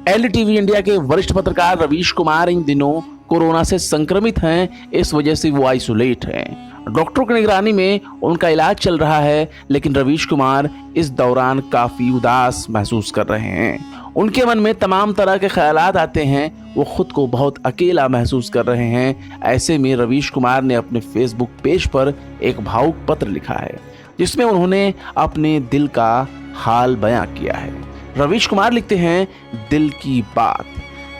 LTV India के वरिष्ठ पत्रकार रवीश कुमार इन दिनों कोरोना से संक्रमित हैं, इस वजह से वो आइसोलेट हैं। डॉक्टरों की निगरानी में उनका इलाज चल रहा है, लेकिन रवीश कुमार इस दौरान काफी उदास महसूस कर रहे हैं। उनके मन में तमाम तरह के ख्यालात आते हैं, वो खुद को बहुत अकेला महसूस कर रहे हैं। ऐसे में रवीश कुमार ने अपने फेसबुक पेज पर एक भावुक पत्र लिखा है, जिसमें उन्होंने अपने दिल का हाल बयां किया है। रवीश कुमार लिखते हैं, दिल की बात,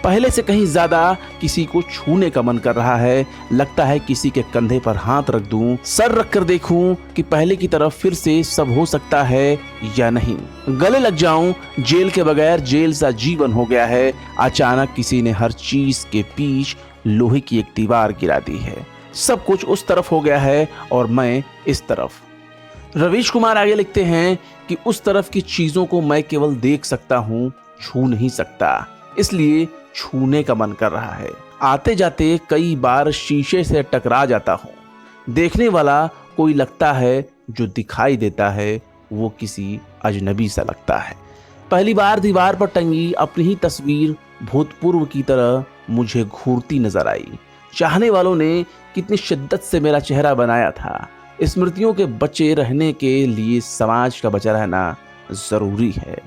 पहले से कहीं ज्यादा किसी को छूने का मन कर रहा है। लगता है किसी के कंधे पर हाथ रख दूं, सर रख कर देखूं कि पहले की तरफ फिर से सब हो सकता है या नहीं। गले लग जाऊं, जेल के बगैर जेल सा जीवन हो गया है। अचानक किसी ने हर चीज के बीच लोहे की एक दीवार गिरा दी है। सब कुछ उस तरफ हो गया है और मैं इस तरफ। रवीश कुमार आगे लिखते हैं कि उस तरफ की चीजों को मैं केवल देख सकता हूं, छू नहीं सकता, इसलिए छूने का मन कर रहा है। आते जाते कई बार शीशे से टकरा जाता हूं। देखने वाला कोई लगता है, जो दिखाई देता है वो किसी अजनबी सा लगता है। पहली बार दीवार पर टंगी अपनी ही तस्वीर भूतपूर्व की तरह मुझे घूरती नजर आई। चाहने वालों ने कितनी शिद्दत से मेरा चेहरा बनाया था। स्मृतियों के बचे रहने के लिए समाज का बचा रहना जरूरी है।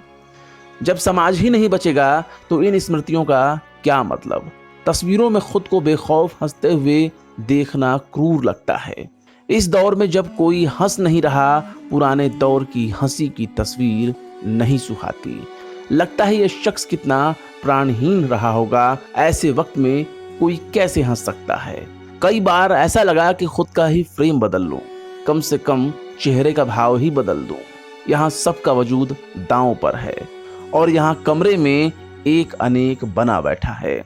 जब समाज ही नहीं बचेगा तो इन स्मृतियों का क्या मतलब। तस्वीरों में खुद को बेखौफ हंसते हुए देखना क्रूर लगता है। इस दौर में जब कोई हंस नहीं रहा, पुराने दौर की हंसी की तस्वीर नहीं सुहाती। लगता है ये शख्स कितना प्राणहीन रहा होगा। ऐसे वक्त में कोई कैसे हंस सकता है। कई बार ऐसा लगा कि खुद का ही फ्रेम बदल लूं, कम से कम चेहरे का भाव ही बदल दूं। यहाँ सबका वजूद दांव पर है और यहाँ कमरे में एक अनेक बना बैठा है।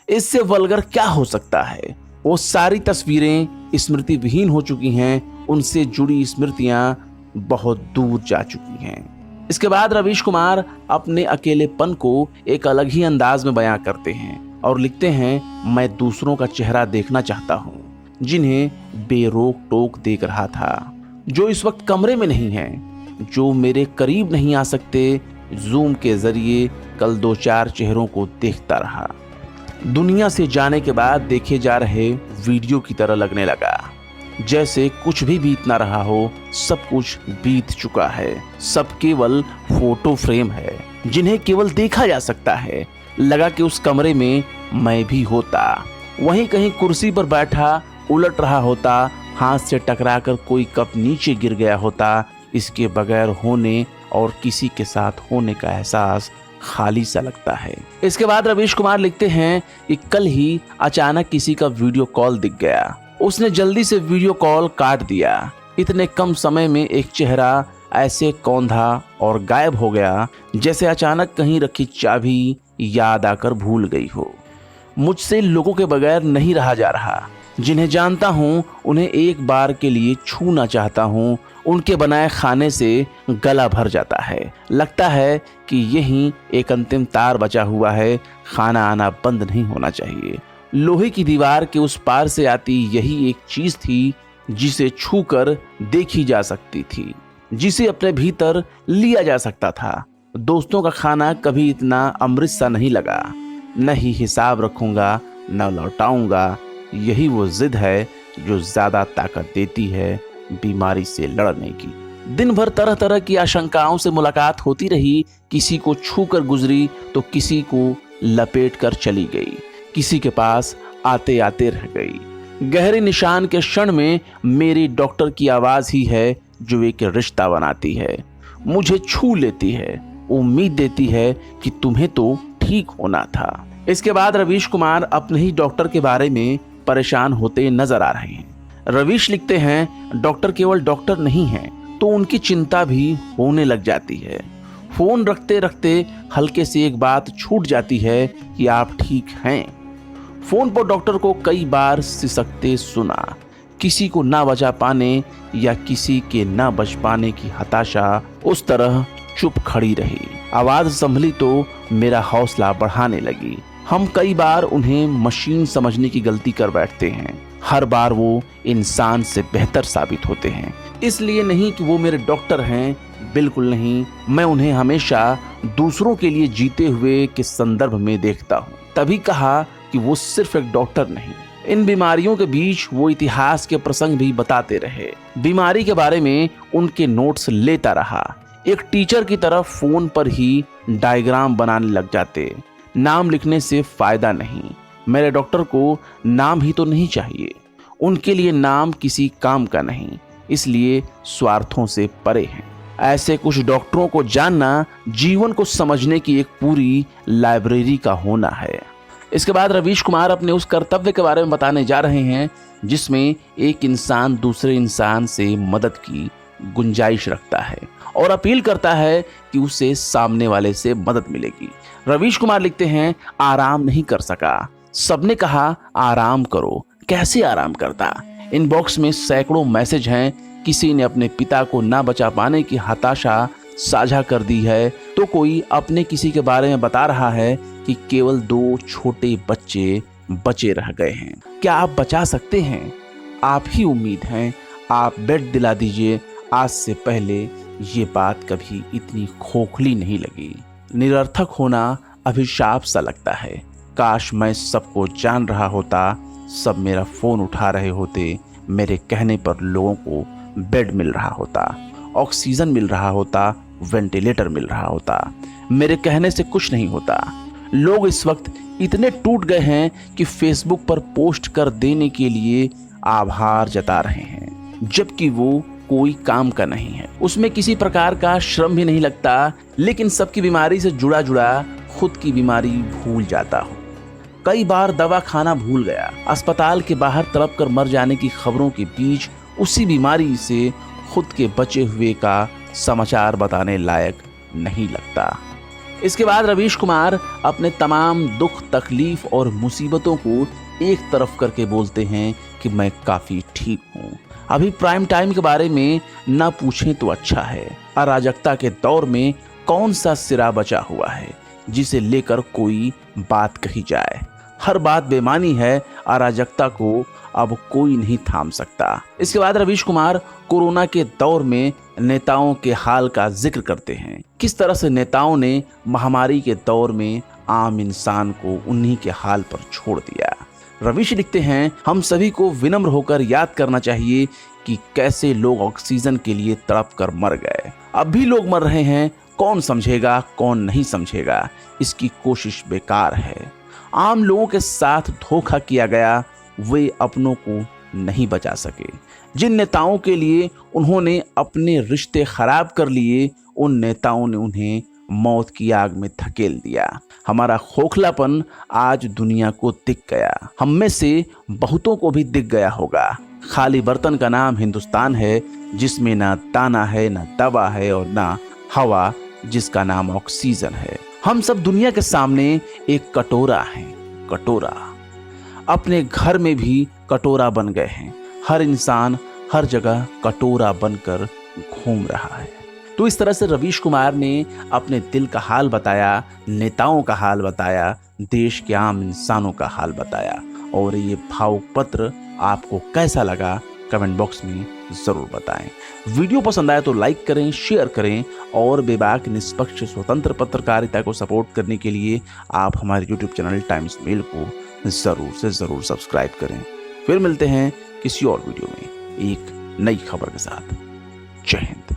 इससे वल्गर क्या हो सकता है। वो सारी तस्वीरें स्मृति विहीन हो चुकी हैं, उनसे जुड़ी स्मृतियां बहुत दूर जा चुकी हैं। इसके बाद रवीश कुमार अपने अकेलेपन को एक अलग ही अंदाज में बयां करते हैं और लिखते हैं, मैं दूसरों का चेहरा देखना चाहता हूँ, जिन्हें बेरोक टोक देख रहा था, जो इस वक्त कमरे में नहीं हैं, जो मेरे करीब नहीं आ सकते। जूम के जरिए कल 2-4 चेहरों को देखता रहा। दुनिया से जाने के बाद देखे जा रहे वीडियो की तरह लगने लगा, जैसे कुछ भी बीत ना रहा हो। सब कुछ बीत चुका है, सब केवल फोटो फ्रेम है, जिन्हें केवल देखा जा सकता है। लगा कि उस कमरे में मैं भी होता, वहीं कहीं कुर्सी पर बैठा उलट रहा होता, हाथ से टकराकर कोई कप नीचे गिर गया होता। इसके बगैर होने और किसी के साथ होने का एहसास खाली सा लगता है। इसके बाद रवीश कुमार लिखते हैं कि कल ही अचानक किसी का वीडियो कॉल दिख गया। उसने जल्दी से वीडियो कॉल काट दिया। इतने कम समय में एक चेहरा ऐसे कौंधा और गायब हो गया, जैसे अचानक कहीं रखी चाबी याद आकर भूल गई हो। मुझसे लोगों के बगैर नहीं रहा जा रहा। जिन्हें जानता हूँ उन्हें एक बार के लिए छूना चाहता हूँ। उनके बनाए खाने से गला भर जाता है। लगता है कि यही एक अंतिम तार बचा हुआ है, खाना आना बंद नहीं होना चाहिए। लोहे की दीवार के उस पार से आती यही एक चीज थी, जिसे छूकर देखी जा सकती थी, जिसे अपने भीतर लिया जा सकता था। दोस्तों का खाना कभी इतना अमृत सा नहीं लगा। न ही हिसाब रखूंगा न लौटाऊंगा। यही वो जिद है जो ज्यादा ताकत देती है बीमारी से लड़ने की। दिन भर तरह तरह की आशंकाओं से मुलाकात होती रही। किसी को छूकर गुजरी तो किसी को लपेट कर चली गई, किसी के पास आते आते रह गई। गहरे निशान के क्षण में मेरी डॉक्टर की आवाज ही है जो एक रिश्ता बनाती है, मुझे छू लेती है, उम्मीद देती है कि तुम्हें तो ठीक होना था। इसके बाद रवीश कुमार अपने ही डॉक्टर के बारे में परेशान होते नजर आ रहे हैं। रवीश लिखते हैं, डॉक्टर केवल डॉक्टर नहीं हैं, तो उनकी चिंता भी होने लग जाती है। फोन रखते रखते हल्के से एक बात छूट जाती है कि आप ठीक हैं। फोन पर डॉक्टर को कई बार सिसकते सुना। किसी को ना बचा पाने या किसी के ना बच पाने की हताशा उस तरह चुप खड़ी रही। आवाज संभली तो मेरा हौसला बढ़ाने लगी। हम कई बार उन्हें मशीन समझने की गलती कर बैठते हैं। हर बार वो इंसान से बेहतर साबित होते हैं। इसलिए नहीं कि वो मेरे डॉक्टर हैं, बिल्कुल नहीं। मैं उन्हें हमेशा दूसरों के लिए जीते हुए के संदर्भ में देखता हूँ। तभी कहा कि वो सिर्फ एक डॉक्टर नहीं, इन बीमारियों के बीच वो इतिहास के प्रसंग भी बताते रहे। बीमारी के बारे में उनके नोट्स लेता रहा। एक टीचर की तरह फोन पर ही डायग्राम बनाने लग जाते। नाम लिखने से फायदा नहीं, मेरे डॉक्टर को नाम ही तो नहीं चाहिए। उनके लिए नाम किसी काम का नहीं, इसलिए स्वार्थों से परे हैं। ऐसे कुछ डॉक्टरों को जानना जीवन को समझने की एक पूरी लाइब्रेरी का होना है। इसके बाद रवीश कुमार अपने उस कर्तव्य के बारे में बताने जा रहे हैं जिसमें एक इंसान दूसरे इंसान से मदद की गुंजाइश रखता है और अपील करता है कि उसे सामने वाले से मदद मिलेगी। रवीश कुमार लिखते हैं, आराम नहीं कर सका, सबने कहा आराम करो, कैसे आराम करता। इनबॉक्स में सैकड़ों मैसेज हैं। किसी ने अपने पिता को ना बचा पाने की हताशा साझा कर दी है, तो कोई अपने किसी के बारे में बता रहा है कि केवल 2 छोटे बच्चे बचे रह गए हैं। क्या आप बचा सकते हैं? आप ही उम्मीद हैं, आप बेड दिला दीजिए। आज से पहले ये बात कभी इतनी खोखली नहीं लगी। निरर्थक होना अभिशाप सा लगता है। काश मैं सबको जान रहा होता, सब मेरा फोन उठा रहे होते, मेरे कहने पर लोगों को बेड मिल रहा होता, ऑक्सीजन मिल रहा होता, वेंटिलेटर मिल रहा होता। मेरे कहने से कुछ नहीं होता। लोग इस वक्त इतने टूट गए हैं कि फेसबुक पर पोस्ट कर देने के लिए आभार जता रहे हैं, जबकि वो कोई काम का नहीं है, उसमें किसी प्रकार का श्रम भी नहीं लगता, लेकिन सबकी बीमारी से जुड़ा जुड़ा खुद की बीमारी भूल जाता हूँ। कई बार दवा खाना भूल गया, अस्पताल के बाहर तड़प कर मर जाने की खबरों के बीच उसी बीमारी से खुद के बचे हुए का समाचार बताने लायक नहीं लगता। इसके बाद रवीश कुमार अपने तमाम दुख, तकलीफ और मुसीबतों को एक तरफ करके बोलते हैं कि मैं काफी ठीक हूँ। अभी प्राइम टाइम के बारे में ना पूछें तो अच्छा है। अराजकता के दौर में कौन सा सिरा बचा हुआ है जिसे लेकर कोई बात कही जाए। हर बात बेमानी है, अराजकता को अब कोई नहीं थाम सकता। इसके बाद रवीश कुमार कोरोना के दौर में नेताओं के हाल का जिक्र करते हैं। किस तरह से नेताओं ने महामारी के दौर में आम इंसान को उन्हीं के हाल पर छोड़ दिया। रवीश लिखते हैं, हम सभी को विनम्र होकर याद करना चाहिए कि कैसे लोग ऑक्सीजन के लिए तड़प कर मर गए। अब भी लोग मर रहे हैं, कौन समझेगा कौन नहीं समझेगा, इसकी कोशिश बेकार है। आम लोगों के साथ धोखा किया गया, वे अपनों को नहीं बचा सके। जिन नेताओं के लिए उन्होंने अपने रिश्ते खराब कर लिए, उन नेताओं ने उन्हें मौत की आग में धकेल दिया। हमारा खोखलापन आज दुनिया को दिख गया, हम में से बहुतों को भी दिख गया होगा। खाली बर्तन का नाम हिंदुस्तान है, जिसमें ना दाना है, ना दवा है और ना हवा, जिसका नाम ऑक्सीजन है। हम सब दुनिया के सामने एक कटोरा हैं, कटोरा। अपने घर में भी कटोरा बन गए हैं। हर इंसान हर जगह कटोरा बनकर घूम रहा है। तो इस तरह से रवीश कुमार ने अपने दिल का हाल बताया, नेताओं का हाल बताया, देश के आम इंसानों का हाल बताया। और ये भावुक पत्र आपको कैसा लगा कमेंट बॉक्स में जरूर बताएं। वीडियो पसंद आया तो लाइक करें, शेयर करें और बेबाक, निष्पक्ष, स्वतंत्र पत्रकारिता को सपोर्ट करने के लिए आप हमारे YouTube चैनल टाइम्स मेल को जरूर से जरूर सब्सक्राइब करें। फिर मिलते हैं किसी और वीडियो में एक नई खबर के साथ। जय हिंद।